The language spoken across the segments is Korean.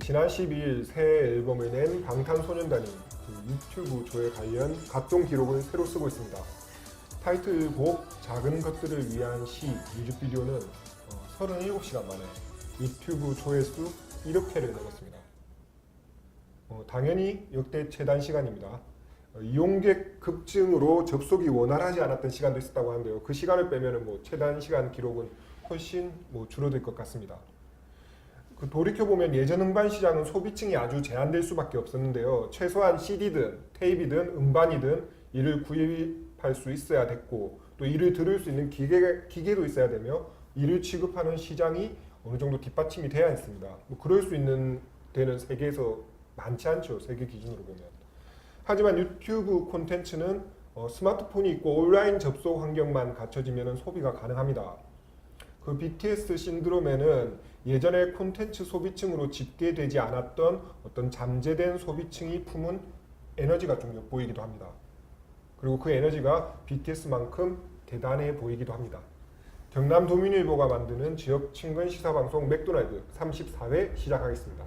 지난 12일 새 앨범을 낸 방탄소년단이 유튜브 조회 관련 각종 기록을 새로 쓰고 있습니다. 타이틀곡 작은 것들을 위한 시 뮤직비디오는 37시간 만에 유튜브 조회수 1억 회를 넘었습니다. 당연히 역대 최단 시간입니다. 이용객 급증으로 접속이 원활하지 않았던 시간도 있었다고 하는데요. 그 시간을 빼면 최단 시간 기록은 훨씬 줄어들 것 같습니다. 돌이켜보면 예전 음반 시장은 소비층이 아주 제한될 수밖에 없었는데요. 최소한 CD든 테이프든 음반이든 이를 구입할 수 있어야 됐고, 또 이를 들을 수 있는 기계도 있어야 되며, 이를 취급하는 시장이 어느 정도 뒷받침이 돼야 했습니다. 그럴 수 있는 데는 세계에서 많지 않죠. 세계 기준으로 보면. 하지만 유튜브 콘텐츠는 스마트폰이 있고 온라인 접속 환경만 갖춰지면 소비가 가능합니다. 그 BTS 신드롬에는 예전에 콘텐츠 소비층으로 집계되지 않았던 어떤 잠재된 소비층이 품은 에너지가 좀 엿보이기도 합니다. 그리고 그 에너지가 BTS만큼 대단해 보이기도 합니다. 경남 도민일보가 만드는 지역 친근 시사방송 맥도날드 34회 시작하겠습니다.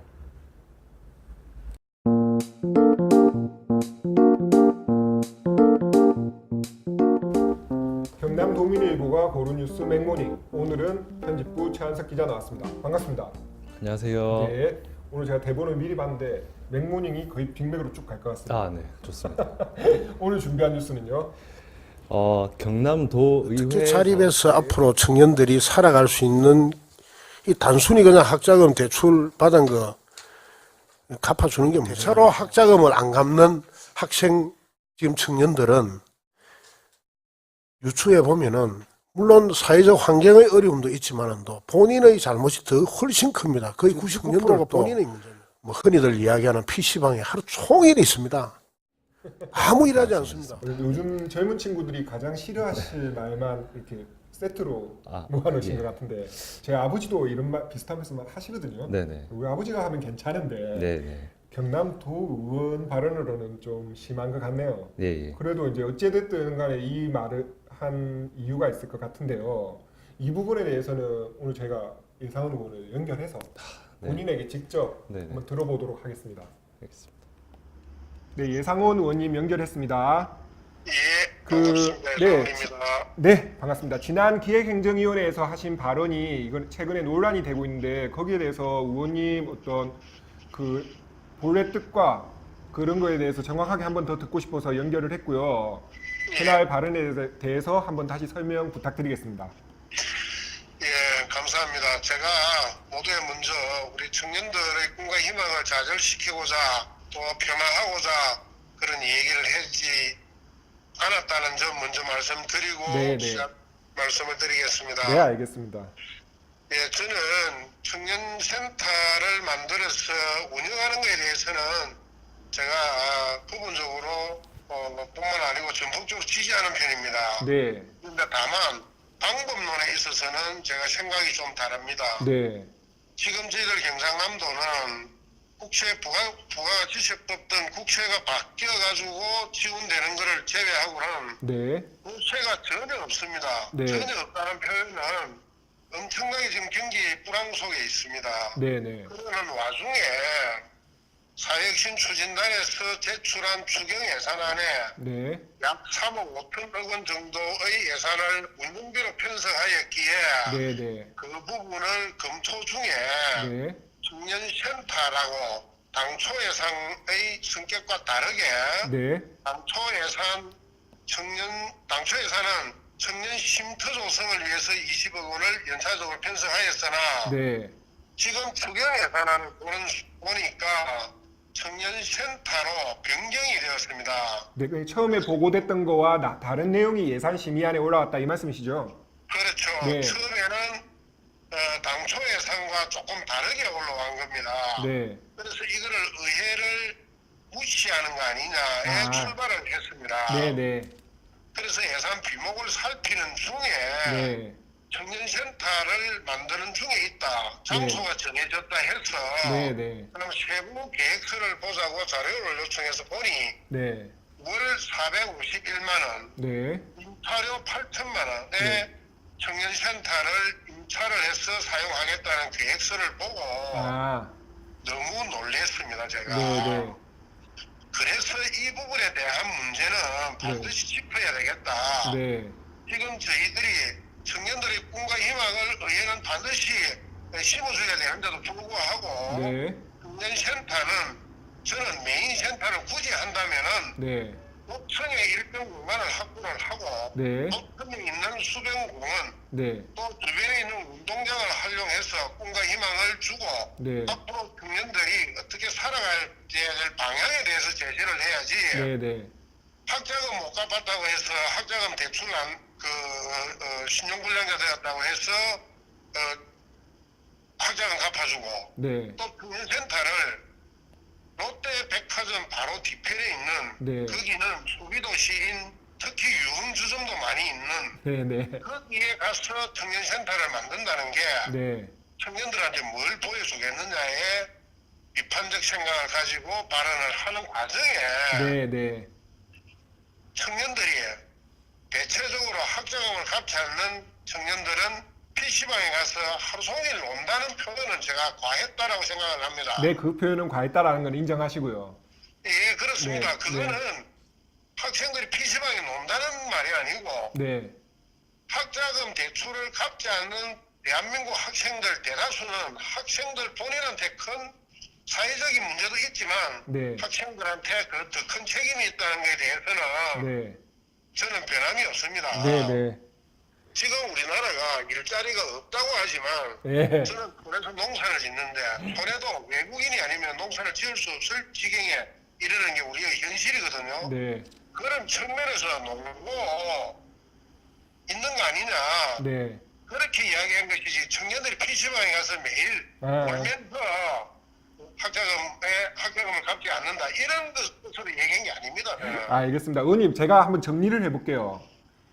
경남 도민일보가 고른 뉴스 맥모닝, 오늘은 편집부 최한석 기자 나왔습니다. 반갑습니다. 안녕하세요. 네, 오늘 제가 대본을 미리 봤는데 맥모닝이 거의 빅맥으로 쭉 갈 것 같습니다. 네, 좋습니다. 오늘 준비한 뉴스는요? 경남도의회 특히 자립에서 앞으로 청년들이 살아갈 수 있는 이 단순히 그냥 학자금 대출 받은 거 갚아주는 게 문제예요. 대체로 학자금을 안 갚는 학생 지금 청년들은 유추해 보면은 물론 사회적 환경의 어려움도 있지만도 본인의 잘못이 더 훨씬 큽니다. 거의 99%가 본인의 문제입니다. 흔히들 이야기하는 PC방에 하루 종일 있습니다. 아무 일 하지 않습니다. 요즘 젊은 친구들이 가장 싫어하실 말만 이렇게 세트로 모아놓으신 것 같은데, 제 아버지도 이런 말 비슷한 말씀만 하시거든요. 네네. 우리 아버지가 하면 괜찮은데 네네. 경남도 의원 발언으로는 좀 심한 것 같네요. 네. 그래도 이제 어찌됐든 간에 이 말을 한 이유가 있을 것 같은데요. 이 부분에 대해서는 오늘 제가 예상원 의원을 연결해서 본인에게 직접 한번 들어보도록 하겠습니다. 알겠습니다. 네, 예상원 의원님 연결했습니다. 예, 반갑습니다. 네, 반갑습니다. 지난 기획행정위원회에서 하신 발언이 이건 최근에 논란이 되고 있는데, 거기에 대해서 의원님 어떤 그 본래 뜻과 그런 거에 대해서 정확하게 한번 더 듣고 싶어서 연결을 했고요. 그날 발언에 대해서 한번 다시 설명 부탁드리겠습니다. 예, 감사합니다. 제가 모두에 먼저 우리 청년들의 꿈과 희망을 좌절시키고자 또 변화하고자 그런 얘기를 하지 않았다는 점 먼저 말씀드리고 시작 말씀을 드리겠습니다. 네, 알겠습니다. 예, 저는 청년센터를 만들어서 운영하는 것에 대해서는 제가 부분적으로 뿐만 아니고 전폭적으로 지지하는 편입니다. 네. 그런데 다만 방법론에 있어서는 제가 생각이 좀 다릅니다. 네. 지금 저희들 경상남도는 부가지세법 등 국채가 바뀌어가지고 지원되는 것을 제외하고는 국채가 전혀 없습니다. 전혀 없다는 표현은 엄청나게 지금 경기 불황 속에 있습니다. 그러는 와중에 사회혁신추진단에서 제출한 추경 예산안에 약 3억 5천억 원 정도의 예산을 운영비로 편성하였기에 그 부분을 검토 중에 청년센터라고 당초 예산의 성격과 다르게 당초 예산은 청년 쉼터 조성을 위해서 20억 원을 연차적으로 편성하였으나 지금 추경 예산안을 보니까 청년센터로 변경이 되었습니다. 네, 처음에 보고됐던 거와 다른 내용이 예산 심의안에 올라왔다 이 말씀이시죠? 그렇죠. 처음에는 당초 예산과 조금 다르게 올라간 겁니다. 그래서 이거를 의회를 무시하는 거 아니냐에 출발을 했습니다. 그래서 예산 비목을 살피는 중에 청년센터를 만드는 중에 있다. 장소가 정해졌다 해서 그럼 세부 계획서를 보자고 자료를 요청해서 보니 월 451만 원, 임차료 8천만 원에 청년센터를 임차를 해서 사용하겠다는 계획서를 보고 너무 놀랬습니다, 제가. 네. 그래서 이 부분에 대한 문제는 반드시 짚어야 되겠다. 네. 지금 저희들이 청년들의 꿈과 희망을 의회는 반드시 심어줘야 되는데도 불구하고 네. 청년센터는 저는 메인 센터를 굳이 한다면은 네. 도청의 일정 공간을 확보를 하고 네. 도청에 있는 수변공원 네. 또 주변에 있는 운동장을 활용해서 꿈과 희망을 주고 네. 앞으로 청년들이 어떻게 살아가야 될 방향에 대해서 제시를 해야지. 네. 학자금 못 갚았다고 해서 학자금 대출 신용불량자 되었다고 해서 학자금 갚아주고 네. 또 청년센터를 롯데백화점 바로 뒤편에 있는 네. 거기는 소비도시인 특히 유흥주점도 많이 있는 네. 거기에 가서 청년센터를 만든다는 게 네. 청년들한테 뭘 보여주겠느냐에 비판적 생각을 가지고 발언을 하는 과정에 네. 청년들이 대체적으로 학자금을 갚지 않는 청년들은 PC방에 가서 하루 종일 논다는 표현은 제가 과했다라고 생각을 합니다. 네, 그 표현은 과했다라는 건 인정하시고요. 예, 그렇습니다. 네, 그거는 학생들이 PC방에 논다는 말이 아니고 네. 학자금 대출을 갚지 않는 대한민국 학생들 대다수는 학생들 본인한테 큰 사회적인 문제도 있지만 네. 학생들한테 그 더 큰 책임이 있다는 것에 대해서는 네. 저는 변함이 없습니다. 네. 지금 우리나라가 일자리가 없다고 하지만 네. 저는 그래서 농사를 짓는데 그래도 외국인이 아니면 농사를 지을 수 없을 지경에 이르는 게 우리의 현실이거든요. 네. 그런 측면에서 놀고 있는 거 아니냐. 네. 그렇게 이야기한 것이지 청년들이 PC방에 가서 매일 놀면서 학자금을 갚지 않는다 이런 것으로 얘기한 게 아닙니다. 알겠습니다. 의원님, 제가 한번 정리를 해볼게요.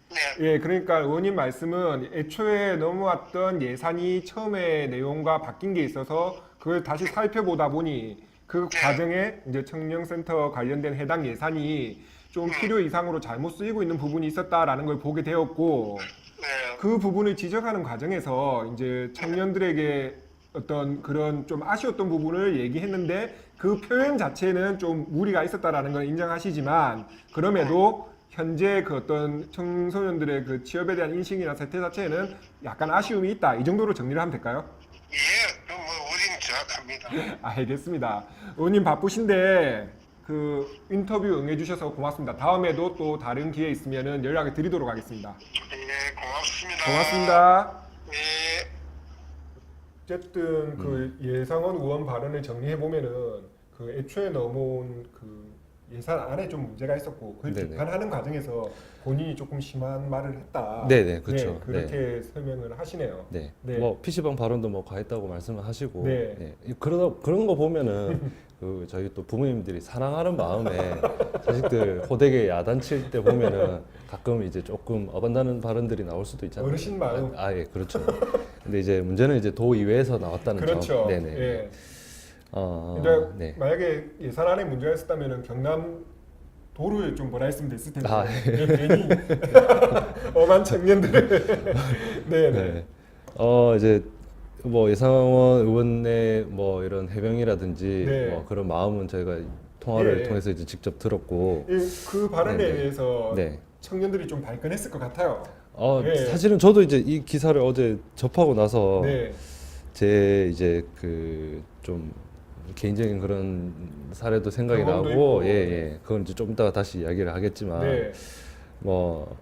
네. 예, 그러니까 의원님 말씀은 애초에 넘어왔던 예산이 처음에 내용과 바뀐 게 있어서 그걸 다시 살펴보다 보니 그 과정에 이제 청년센터 관련된 해당 예산이 좀 필요 이상으로 잘못 쓰이고 있는 부분이 있었다라는 걸 보게 되었고 네. 그 부분을 지적하는 과정에서 이제 청년들에게 어떤 그런 좀 아쉬웠던 부분을 얘기했는데 그 표현 자체는 좀 무리가 있었다라는 걸 인정하시지만 그럼에도 현재 그 어떤 청소년들의 그 취업에 대한 인식이나 세태 자체에는 약간 아쉬움이 있다. 이 정도로 정리를 하면 될까요? 예, 그뭐 어딘 정확합니다. 알겠습니다. 의원님 바쁘신데 그 인터뷰 응해주셔서 고맙습니다. 다음에도 또 다른 기회 있으면은 연락을 드리도록 하겠습니다. 예, 고맙습니다. 고맙습니다. 예. 어쨌든 그 예상원 의원 발언을 정리해 보면은 그 애초에 넘어온 그 예산 안에 좀 문제가 있었고 그걸 네네. 비판하는 과정에서 본인이 조금 심한 말을 했다. 네네, 그렇죠. 네, 그렇게 설명을 하시네요. 네. 네. 뭐 PC방 발언도 뭐 과했다고 말씀을 하시고 네. 그런 거 보면은 그 저희 또 부모님들이 사랑하는 마음에 자식들 호되게 야단칠 때 보면은 가끔 이제 조금 어간다는 발언들이 나올 수도 있잖아요. 어르신 마음. 예, 그렇죠. 근데 이제 문제는 이제 도 이외에서 나왔다는 그렇죠. 점. 네네. 예. 네. 근데 만약에 예산안에 문제가 있었다면은 경남 도를 좀 뭐라 했으면 됐을 텐데 괜히 엄한 청년들. 네. 이제 뭐 예상원 의원의 뭐 이런 해명이라든지 네. 뭐 그런 마음은 저희가 통화를 통해서 이제 직접 들었고 그 발언에 네네. 대해서 네. 청년들이 좀 발끈했을 것 같아요. 네. 사실은 저도 이제 이 기사를 어제 접하고 나서 네. 제 이제 그 좀 개인적인 그런 사례도 생각이 경험도 나고 있고. 그건 이제 좀 이따가 다시 이야기를 하겠지만 네. 뭐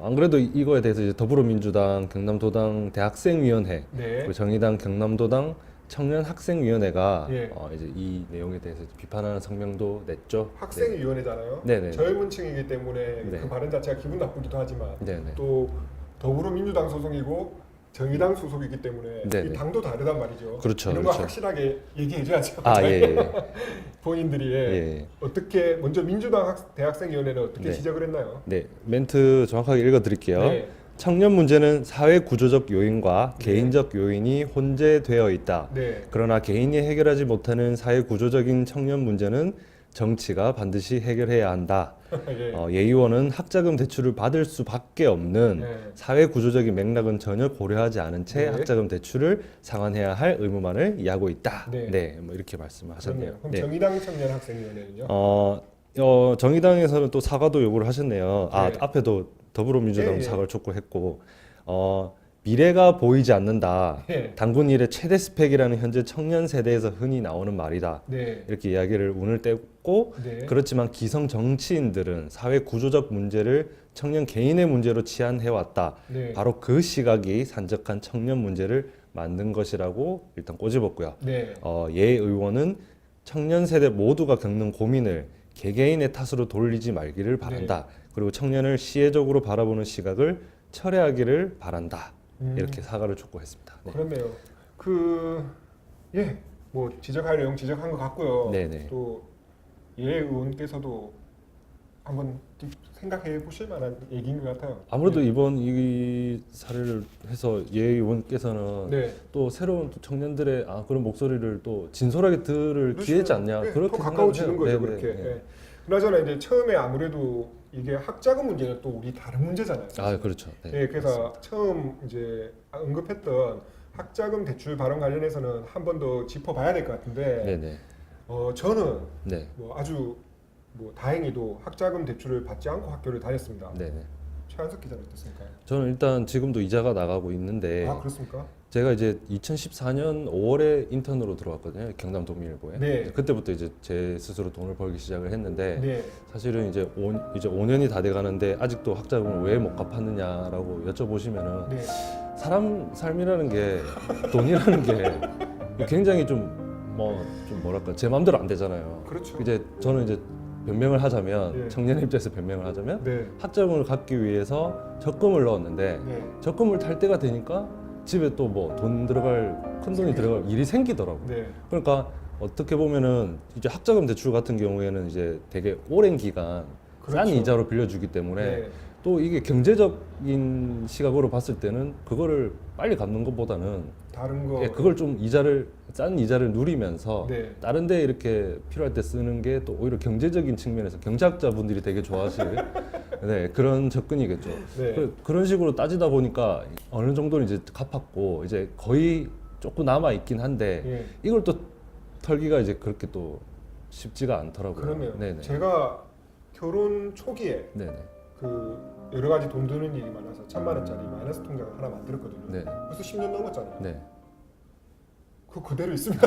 안 그래도 이거에 대해서 이제 더불어민주당 경남도당 대학생위원회 네. 그리고 정의당 경남도당 청년학생위원회가 예. 이제 이 내용에 대해서 비판하는 성명도 냈죠. 학생위원회잖아요. 네네. 젊은 층이기 때문에 네. 그 발언 자체가 기분 나쁘기도 하지만 네네. 또 더불어민주당 소속이고 정의당 소속이기 때문에 네네. 이 당도 다르단 말이죠. 그렇죠, 이런 거 그렇죠. 확실하게 얘기해줘야죠. 예. 본인들이 예. 어떻게 먼저 민주당 대학생위원회는 어떻게 네. 지적을 했나요? 네, 멘트 정확하게 읽어드릴게요. 네. 청년 문제는 사회 구조적 요인과 개인적 요인이 혼재되어 있다. 네. 그러나 개인이 해결하지 못하는 사회 구조적인 청년 문제는 정치가 반드시 해결해야 한다. 예. 예의원은 학자금 대출을 받을 수밖에 없는 네. 사회 구조적인 맥락은 전혀 고려하지 않은 채 네. 학자금 대출을 상환해야 할 의무만을 이해하고 있다. 네. 네, 뭐 이렇게 말씀을 하셨네요. 그럼 네. 정의당 청년 학생위원회는요? 정의당에서는 또 사과도 요구를 하셨네요. 네. 앞에도 더불어민주당 예, 예. 사과를 촉구했고, 미래가 보이지 않는다. 예. 당군 일의 최대 스펙이라는 현재 청년 세대에서 흔히 나오는 말이다. 네. 이렇게 이야기를 운을 떼고, 네. 그렇지만 기성 정치인들은 사회 구조적 문제를 청년 개인의 문제로 치환해왔다. 네. 바로 그 시각이 산적한 청년 문제를 만든 것이라고 일단 꼬집었고요. 네. 예 의원은 청년 세대 모두가 겪는 고민을 개개인의 탓으로 돌리지 말기를 바란다. 그리고 청년을 시혜적으로 바라보는 시각을 철회하기를 바란다. 이렇게 사과를 촉구했습니다. 네. 그렇네요. 뭐 지적할 내용 지적한 것 같고요. 네네. 또 예 의원께서도 한번 생각해 보실 만한 얘기인 것 같아요. 아무래도 이번 이 사례를 해서 예 의원께서는 네. 또 새로운 또 청년들의 그런 목소리를 또 진솔하게 들을 기회지 않냐 네, 그렇게 더 가까워지는 생각을 해요. 거죠. 네네. 그렇게. 네. 네. 그나저나 이제 처음에 아무래도 이게 학자금 문제는 또 우리 다른 문제잖아요. 그렇죠. 네, 네, 그래서 맞습니다. 처음 이제 언급했던 학자금 대출 발언 관련해서는 한 번 더 짚어봐야 될 것 같은데, 네네. 저는 네. 뭐 아주 뭐 다행히도 학자금 대출을 받지 않고 학교를 다녔습니다. 네네. 최한석 기자는 어떻습니까? 저는 일단 지금도 이자가 나가고 있는데 그렇습니까? 제가 이제 2014년 5월에 인턴으로 들어왔거든요. 경남 도민일보에. 네. 그때부터 이제 제 스스로 돈을 벌기 시작을 했는데 네. 사실은 이제 5년이 다 돼 가는데 아직도 학자금을 왜 못 갚았느냐라고 여쭤보시면은 네. 사람 삶이라는 게 돈이라는 게 굉장히 좀 뭐랄까 제 마음대로 안 되잖아요. 그렇죠. 이제 저는 이제 변명을 하자면 네. 청년의 입장에서 변명을 하자면 네. 학자금을 갚기 위해서 적금을 넣었는데 네. 적금을 탈 때가 되니까 집에 또 뭐 돈 들어갈 큰 돈이 들어갈 일이 생기더라고요. 네. 그러니까 어떻게 보면은 이제 학자금 대출 같은 경우에는 이제 되게 오랜 기간 싼 그렇죠. 이자로 빌려주기 때문에 네. 또 이게 경제적인 시각으로 봤을 때는 그거를 빨리 갚는 것보다는 다른 거. 그걸 좀 싼 이자를 누리면서 네. 다른 데 이렇게 필요할 때 쓰는 게 또 오히려 경제적인 측면에서 경제학자분들이 되게 좋아하실 네, 그런 접근이겠죠. 네. 그런 식으로 따지다 보니까 어느 정도는 이제 갚았고 이제 거의 조금 남아 있긴 한데 예. 이걸 또 털기가 이제 그렇게 또 쉽지가 않더라고요. 그러네요. 네네. 제가 결혼 초기에 네네. 여러 가지 돈 드는 일이 많아서 1,000만 원짜리 마이너스 통장을 하나 만들었거든요. 네. 벌써 10년 넘었잖아요. 네. 그거 그대로 있습니다.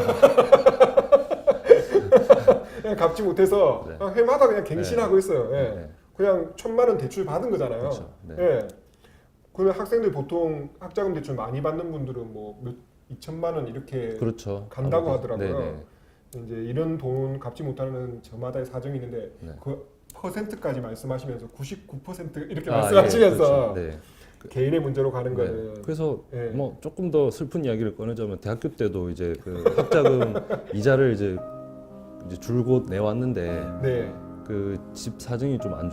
그냥 갚지 못해서 네. 해마다 그냥 갱신하고 있어요. 예. 네. 그냥 1,000만 원 대출 받은 거잖아요. 그렇죠. 네. 예. 그러면 학생들 보통 학자금 대출 많이 받는 분들은 뭐 2천만 원 이렇게 그렇죠. 간다고 아무래도. 하더라고요. 네네. 이제 이런 돈 갚지 못하는 저마다의 사정이 있는데 네. 그 퍼센트까지 말씀하시면서 99% 이렇게 예, 말씀하시면서 그렇죠. 네. 개인의 문제로 가는 네. 거는 그래서 네. 뭐 조금 더 슬픈 이야기를 꺼내자면 대학교 때도 이제 그 학자금 이자를 이제 줄곧 내왔는데 네. 그 집 사정이 좀 안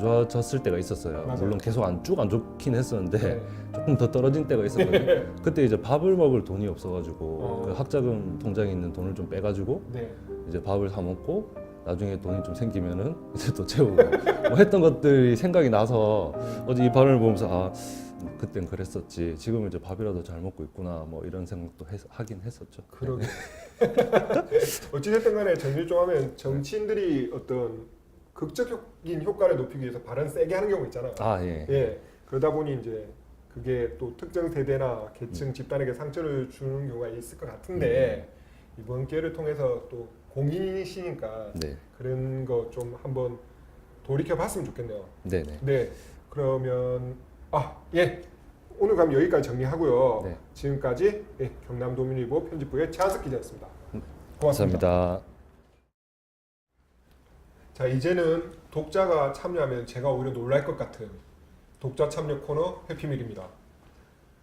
좋아졌을 때가 있었어요. 맞아요. 물론 계속 안 좋긴 했었는데 네. 조금 더 떨어진 때가 있었거든요. 그때 이제 밥을 먹을 돈이 없어가지고 그 학자금 통장에 있는 돈을 좀 빼가지고 네. 이제 밥을 사 먹고 나중에 돈이 좀 생기면은 이제 또 채우고 뭐 했던 것들이 생각이 나서 어제 이 발언을 보면서 그땐 그랬었지. 지금은 이제 밥이라도 잘 먹고 있구나. 뭐 이런 생각도 하긴 했었죠. 그러게. 어찌됐든 간에 정리 좀 하면 정치인들이 어떤 극적인 효과를 높이기 위해서 발언 세게 하는 경우 있잖아요. 예. 예. 그러다 보니 이제 그게 또 특정 세대나 계층 집단에게 상처를 주는 경우가 있을 것 같은데 이번 기회를 통해서 또 공인이시니까 네. 그런 거 좀 한번 돌이켜 봤으면 좋겠네요. 네네. 네. 그러면 예. 오늘 그럼 여기까지 정리하고요. 네. 지금까지 경남도민일보 편집부의 최한석 기자였습니다. 고맙습니다. 감사합니다. 자, 이제는 독자가 참여하면 제가 오히려 놀랄 것 같은 독자 참여 코너 해피밀입니다.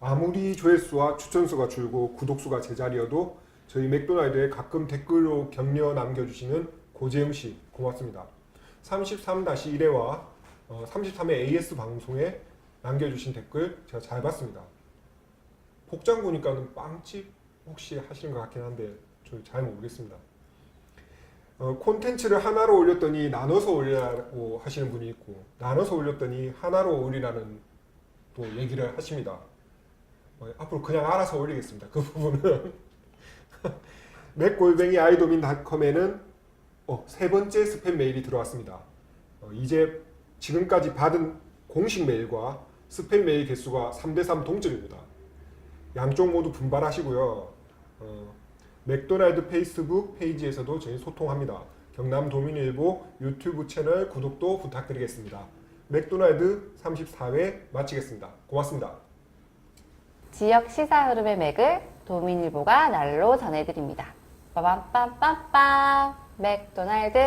아무리 조회수와 추천수가 줄고 구독수가 제자리여도 저희 맥도날드에 가끔 댓글로 격려 남겨주시는 고재영 씨 고맙습니다. 33-1회와 33회 AS 방송에 남겨주신 댓글 제가 잘 봤습니다. 복장 보니까는 빵집 혹시 하시는 것 같긴 한데 저 잘 모르겠습니다. 콘텐츠를 하나로 올렸더니 나눠서 올리라고 하시는 분이 있고 나눠서 올렸더니 하나로 올리라는 또 얘기를 하십니다. 앞으로 그냥 알아서 올리겠습니다. 그 부분은 맥골뱅이아이도민닷컴에는 세 번째 스팸 메일이 들어왔습니다. 이제 지금까지 받은 공식 메일과 스팸 메일 개수가 3대3 동점입니다. 양쪽 모두 분발하시고요. 맥도날드 페이스북 페이지에서도 저희 소통합니다. 경남도민일보 유튜브 채널 구독도 부탁드리겠습니다. 맥도날드 34회 마치겠습니다. 고맙습니다. 지역 시사 흐름의 맥을 도민일보가 날로 전해드립니다. 빠밤빰빰빰 맥도날드